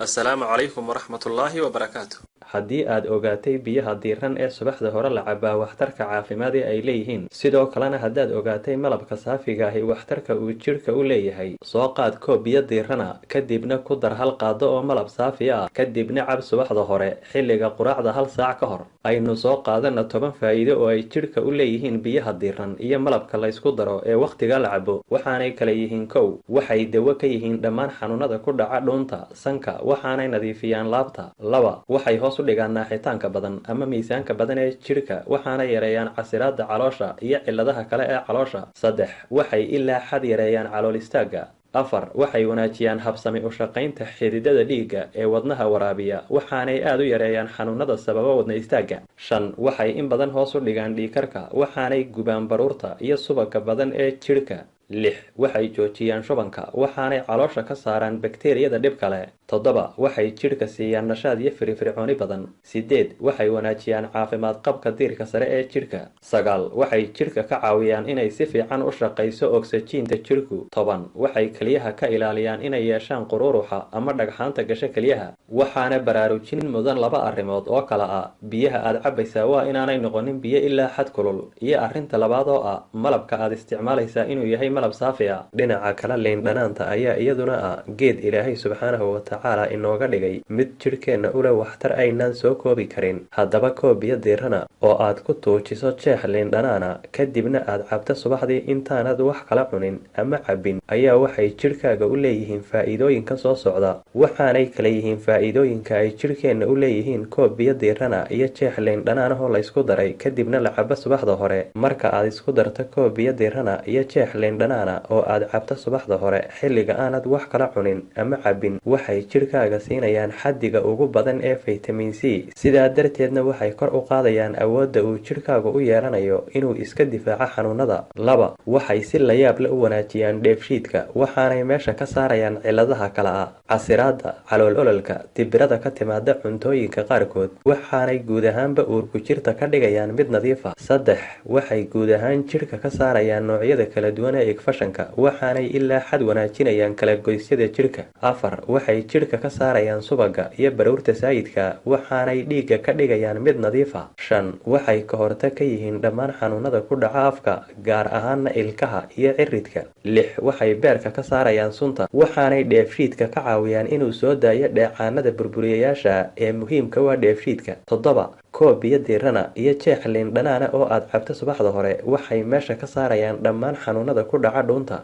السلام عليكم ورحمة الله وبركاته. haddii aad ogaatay biyaha diiran ee subaxda hore la cabaa waxtarka caafimaadii ay leeyihiin sidoo kalena haddaad ogaatay malabka saafiga ahi waxtarka uu jidhka u leeyahay soo qaad koob biyo diirana kadibna ku dar hal qaado oo malab saafi ah kadibna cab subaxda hore xilliga quraacda hal saac ka hor aynu soo qaadana 10 faa'iido oo ay jidhka u leeyihiin biyaha diiran iyo malabka la isku daro ee waqtiga la cabo waxaanay kala yihiin kow waxay dawo ka yihiin dhammaan xanuunada ku dhaca dhuunta sanka waxaanay nadiifiyaan laabta laba waxay hoos u dhigaan naaxitaanka badan ama miisaanka badan ee jidhka waxaana yareeyaan casiraadda caloosha iyo cilladaha kale ee caloosha saddex waxay ilaa xad yareeyaan calool istaagga afar waxay wanaajiyaan habsami u shaqaynta xididada dhiigga ee wadnaha waraabiya waxaanay aad u yareeyaan xanuunada sababa wadna istaagga shan waxay in badan hoos u dhigaan dhiigkarka waxaanay gubaan baruurta iyo subagga badan ee jidhka lix waxay joojiyaan shubanka waxaanay caloosha ka saaraan bakteeriyada dhib kale toddoba waxay jidhka siiyaan nashaad iyo firfircooni badan sideed waxay wanaajiyaan caafimaad qabka diirka sare ee jidhka sagaal waxay jidhka ka caawiyaan inay si fiican u shaqayso ogsajiinta jidhku toban waxay keliyaha ka ilaaliyaan inay yeeshaan quruuruxa ama dhagxaanta gasho keliyaha waxaana baraarujin mudan laba arrimood oo kala ah biyaha aad cabbaysaa waa inaanay noqonin biyo ilaa xad kulul iyo arrinta labaad oo ah malabka aad isticmaalaysaa inuu yahay malab saafi ah dhinaca kala liin dhanaanta ayaa iyaduna ah geed ilaahay subxaanahu watacaala inooga dhigay mid jidhkeenna u leh waxtar aynaan soo koobi karin haddaba koob biyo diirana oo aad ku tuujiso jeex liin dhanaana kadibna aad cabto subaxdii intaanad wax kala cunin ama cabbin ayaa waxay jidhkaaga u leeyihiin faa'iidooyinka soo socda waxaanay kala yihiin faa'iidooyinka ay jidhkeenna u leeyihiin koob biyo diirana iyo jeex liin dhanaanahoo la isku daray kadibna la cabo subaxda hore marka aad isku darto koob biyo diirana iyo jeex liin oo aad cabto subaxda hore xilliga aanad wax kala cunin ama cabbin waxay jidhkaaga siinayaan xaddiga ugu badan ee faytamin c sidaa darteedna waxay kor u qaadayaan awoodda uu jidhkaagu u yeelanayo inuu iska difaaco xanuunada laba waxay si layaab leh u wanaajiyaan dheefshiidka waxaanay meesha ka saarayaan cilladaha kala ah casiraadda calool ololka dibirada ka timaada cuntooyinka qaarkood waxaanay guud ahaanba uurku jirta ka dhigayaan mid nadiif ah saddex waxay guud ahaan jidhka ka saarayaan noocyada kala duwan ee fashanka waxaanay ilaa xad wanaajinayaan kala goysyada jidhka afar waxay jidhka ka saarayaan subagga iyo baruurta saayidka waxaanay dhiigga ka dhigayaan mid nadiif ah shan waxay ka hortag ka yihiin dhammaan xanuunada ku dhaca afka gaar ahaana ilkaha iyo ciridka lix waxay beerka ka saarayaan sunta waxaanay dheefshiidka ka caawiyaan inuu soo daayo dheecaanada burburiyayaasha ee muhiimka waa dheefshiidka toddoba koob biyo diirana iyo jeex liin dhanaana oo aad cabto subaxda hore waxay meesha ka saarayaan dhammaan xanuunada ku dhaca dhuunta